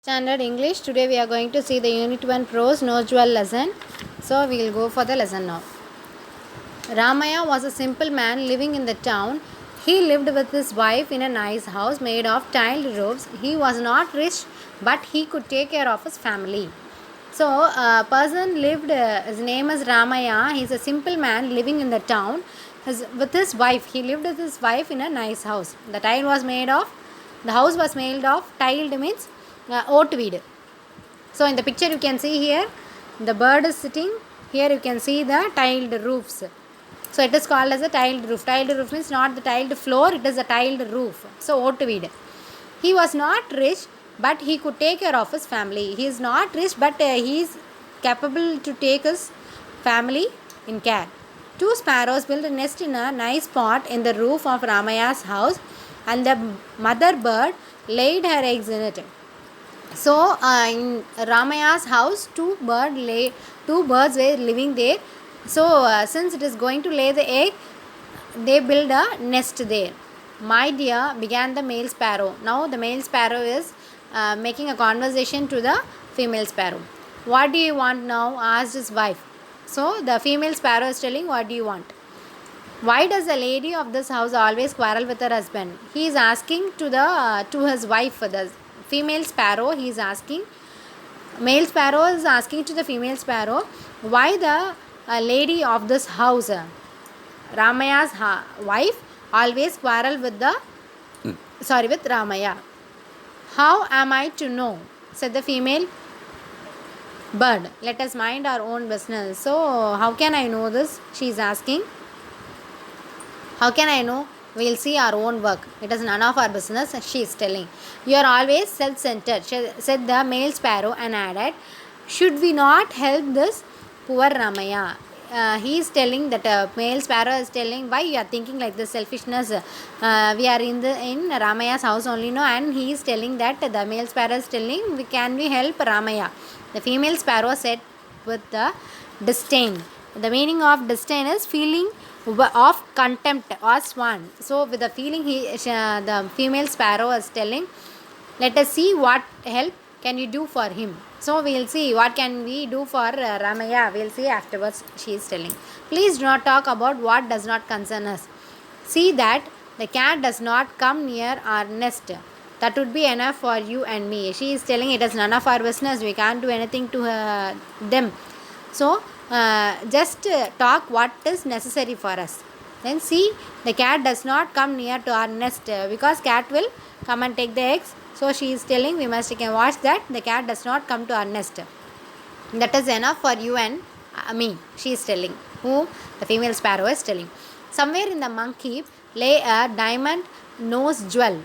Standard English. Today we are going to see the Unit 1 Prose No Jewel lesson. So we will go for the lesson now. Ramaya was a simple man living in the town. He lived with his wife in a nice house made of tiled roofs. He was not rich, but he could take care of his family. So a person lived, his name is Ramaya. He is a simple man living in the town. With his wife, he lived with his wife in a nice house. The house was made of tiled means oat weed. So in the picture you can see here, the bird is sitting. Here you can see the tiled roofs. So it is called as a tiled roof. Tiled roof means not the tiled floor, it is a tiled roof. So oat weed. He was not rich, but he could take care of his family. He is not rich, but he is capable to take his family in care. Two sparrows built a nest in a nice pot in the roof of Ramaya's house, and the mother bird laid her eggs in it. So in Ramaya's house, two birds were living there. So since it is going to lay the egg, they build a nest there. My dear, began the male sparrow. Now the male sparrow is making a conversation to the female sparrow. What do you want now? Asked his wife. So the female sparrow is telling, what do you want? Why does the lady of this house always quarrel with her husband? He is asking to his wife. The female sparrow, he is asking. Male sparrow is asking to the female sparrow, why the lady of this house, Ramaya's wife, always quarrel with with Ramaya. How am I to know? Said the female bird. Let us mind our own business. So how can I know this? She is asking. How can I know? We'll see our own work. It is none of our business, she is telling. You are always self-centered, said the male sparrow, and added, should we not help this poor Ramaya? He is telling that male sparrow is telling, why you are thinking like this selfishness? We are in Ramaya's house only, no? And he is telling that the male sparrow is telling, can we help Ramaya? The female sparrow said with the disdain. The meaning of disdain is feeling of contempt or scorn. So with the feeling, the female sparrow is telling, let us see what help can you do for him. So we will see what can we do for Ramaya. We will see afterwards, she is telling. Please do not talk about what does not concern us. See that the cat does not come near our nest. That would be enough for you and me. She is telling it is none of our business. We can't do anything to them. So just talk what is necessary for us. Then see, the cat does not come near to our nest because cat will come and take the eggs. So she is telling we must watch that the cat does not come to our nest. That is enough for you and me, she is telling. Who? The female sparrow is telling. Somewhere in the monk heap lay a diamond nose jewel.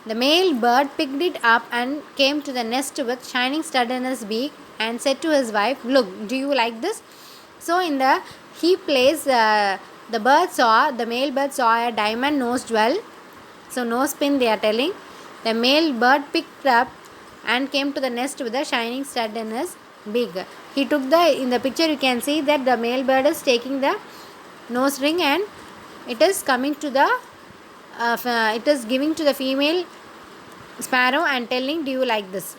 The male bird picked it up and came to the nest with shining stud in his beak and said to his wife, look, do you like this? So in the heap place, the male bird saw a diamond nose jewel. So nose pin they are telling. The male bird picked up and came to the nest with a shining stud in his beak. He took in the picture you can see that the male bird is taking the nose ring and it is coming to it is giving to the female sparrow and telling, do you like this?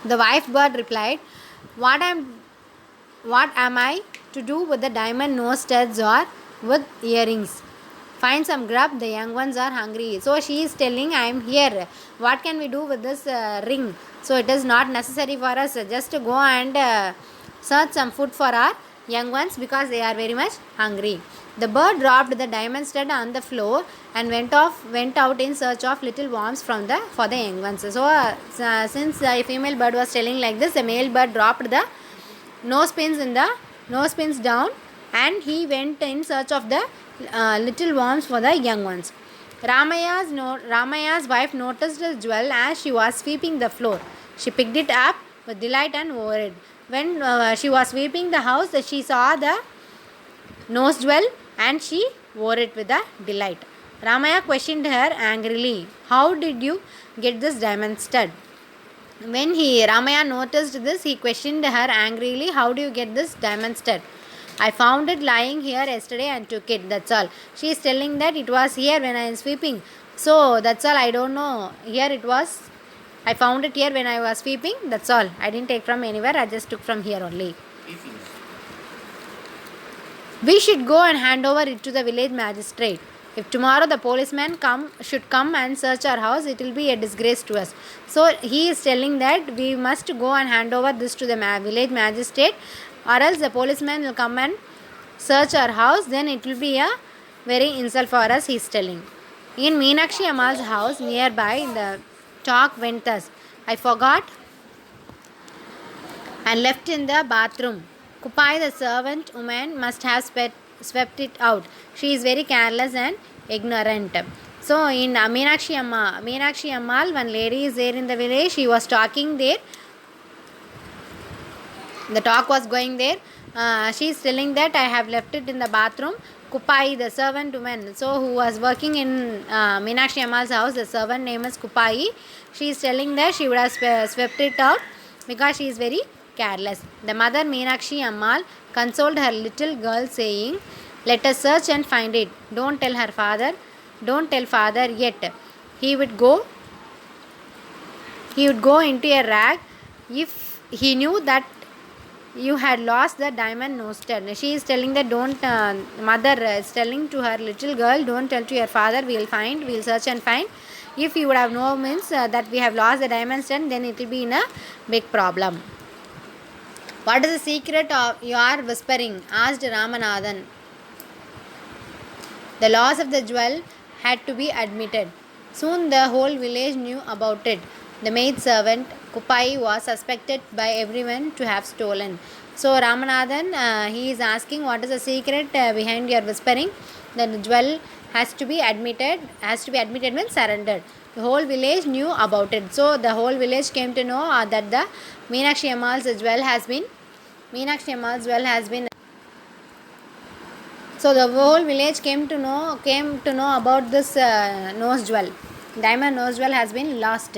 The wife bird replied, what am I to do with the diamond nose studs or with earrings? Find some grub, the young ones are hungry. So she is telling, I am here. What can we do with this ring? So it is not necessary for us just to go and search some food for our young ones because they are very much hungry. The bird dropped the diamond stud on the floor and went out in search of little worms for the young ones. So since the female bird was telling like this, the male bird dropped the nose pins down and he went in search of the little worms for the young ones. Ramaya's wife noticed the jewel as she was sweeping the floor. She picked it up with delight and wore it. When she was sweeping the house, she saw the nose jewel and she wore it with a delight. Ramaya questioned her angrily, how did you get this diamond stud? When Ramaya noticed this, he questioned her angrily, how do you get this diamond stud? I found it lying here yesterday and took it, that's all. She is telling that it was here when I am sweeping. So that's all, I don't know. Here it was I found it here when I was sweeping. That's all. I didn't take from anywhere. I just took from here only. We should go and hand over it to the village magistrate. If tomorrow the policeman should come and search our house, it will be a disgrace to us. So he is telling that we must go and hand over this to the village magistrate, or else the policeman will come and search our house. Then it will be a very insult for us, he is telling. In Meenakshi Ammal's house nearby, the talk went thus: I forgot and left in the bathroom. Kupai, the servant woman, must have swept it out. She is very careless and ignorant. So in Meenakshi Ammal, one lady is there in the village. She was talking there. The talk was going there. She is telling that I have left it in the bathroom. Kupai, the servant woman, so who was working in Meenakshi Ammal's house, the servant name is Kupai. She is telling that she would have swept it out because she is very careless. The mother Meenakshi Ammal consoled her little girl, saying, let us search and find it. Don't tell father yet. He would go into a rag if he knew that you had lost the diamond nose stud. She is telling that mother is telling to her little girl, don't tell to your father, we'll search and find. If you would have known means that we have lost the diamond stud, then it will be in a big problem. What is the secret of your whispering? Asked Ramanathan. The loss of the jewel had to be admitted. Soon the whole village knew about it. The maid servant Kupai was suspected by everyone to have stolen. So Ramanathan, he is asking what is the secret behind your whispering. The jewel has to be admitted means surrendered. The whole village knew about it. So the whole village came to know that the Meenakshi Ammal's jewel has been. So the whole village came to know about this nose jewel. Diamond nose jewel has been lost.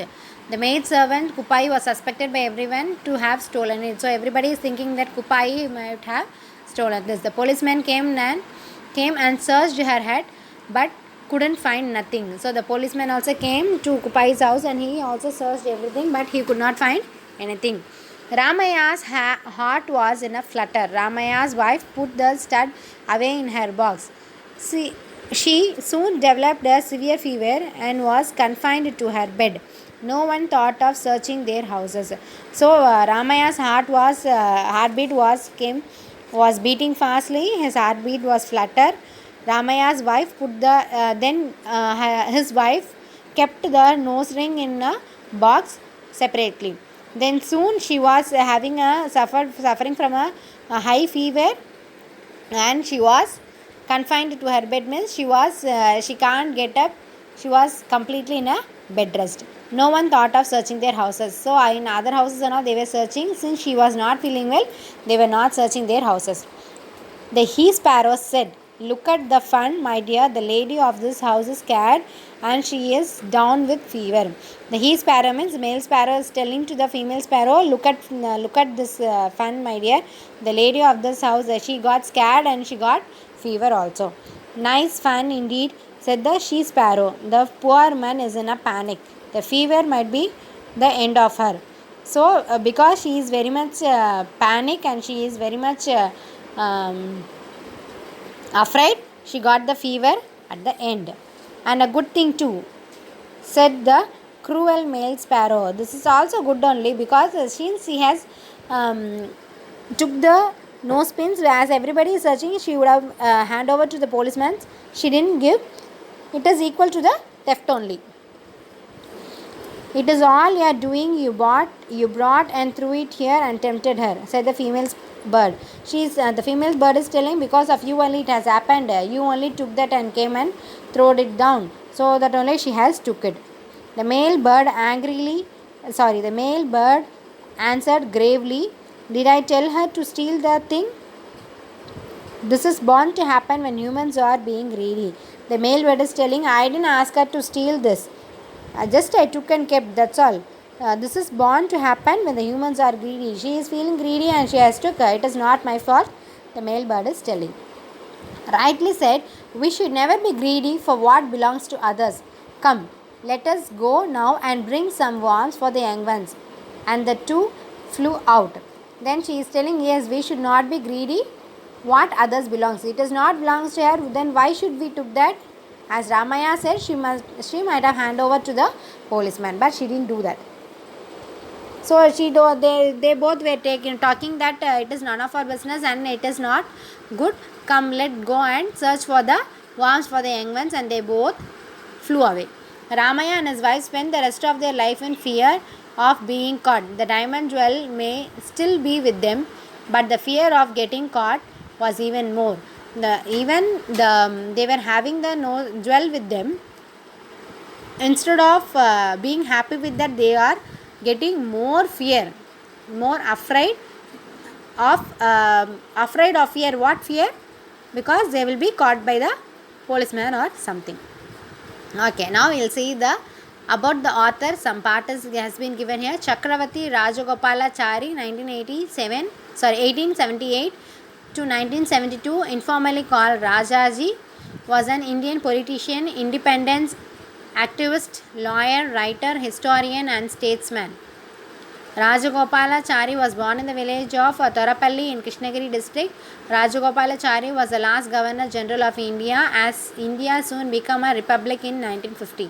The maid servant Kupai was suspected by everyone to have stolen it. So everybody is thinking that Kupai might have stolen this. The policeman came and searched her head, but couldn't find nothing. So the policeman also came to Kupai's house and he also searched everything, but he could not find anything. Ramaya's heart was in a flutter. Ramaya's wife put the stud away in her box. She soon developed a severe fever and was confined to her bed. No one thought of searching their houses. So Ramaya's heartbeat was beating fastly. His heartbeat was flutter. Ramaya's wife his wife kept the nose ring in a box separately. Then soon she was suffering from a high fever, and she was confined to her bed. Means she can't get up. She was completely in a bed rest. No one thought of searching their houses. So in other houses and all they were searching. Since she was not feeling well, they were not searching their houses. The he sparrow said, look at the fun, my dear. The lady of this house is scared and she is down with fever. The he sparrow means male sparrow is telling to the female sparrow, look at this fun, my dear. The lady of this house, she got scared and she got fever also. Nice fun indeed, said the she sparrow. The poor man is in a panic. The fever might be the end of her. So because she is very much panic and she is very much afraid, she got the fever at the end. And a good thing too, said the cruel male sparrow. This is also good only because since she has took the nose pins, as everybody is searching, she would have hand over to the policeman. She didn't give. It is equal to the theft only. It is all you are doing. You brought and threw it here and tempted her, said the female bird. The female bird is telling, because of you only it has happened. You only took that and came and throwed it down. So that only she has took it. The male bird answered gravely, did I tell her to steal the thing? This is bound to happen when humans are being greedy. The male bird is telling, I didn't ask her to steal this. I took and kept, that's all. This is bound to happen when the humans are greedy. She is feeling greedy and she has took. It is not my fault, the male bird is telling. Rightly said, we should never be greedy for what belongs to others. Come, Let us go now and bring some worms for the young ones. And the two flew out. Then she is telling, yes, we should not be greedy what others belongs. It is not belongs to her, then why should we took that? As Ramaya said, she might have hand over to the policeman, but she didn't do that. So they both were talking that it is none of our business and it is not good. Come, let go and search for the worms for the young ones, and they both flew away. Ramaya and his wife spent the rest of their life in fear of being caught. The diamond jewel may still be with them, but the fear of getting caught was even more. They were having the jewel with them. Instead of being happy with that, they are getting more fear, more afraid of fear. What fear? Because they will be caught by the policeman or something. Okay, now we'll see about the author. Some part has been given here. Chakravati Rajagopalachari, 1878 to 1972, informally called Rajaji, was an Indian politician, independence activist, lawyer, writer, historian and statesman. Rajagopalachari was born in the village of Torapalli in Krishnagiri district. Rajagopalachari was the last Governor General of India, as India soon became a republic in 1950.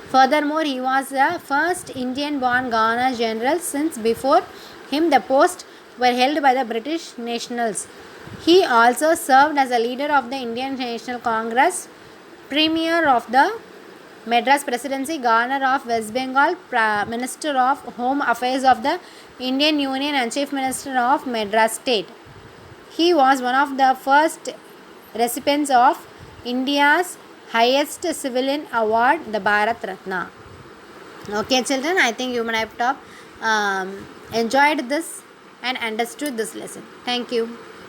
Furthermore, he was the first Indian born Governor General, since before him the posts were held by the British nationals. He also served as a leader of the Indian National Congress, Premier of the Madras Presidency, Governor of West Bengal, Minister of Home Affairs of the Indian Union and Chief Minister of Madras State. He was one of the first recipients of India's highest civilian award, the Bharat Ratna. Okay, children, I think you might have enjoyed this and understood this lesson. Thank you.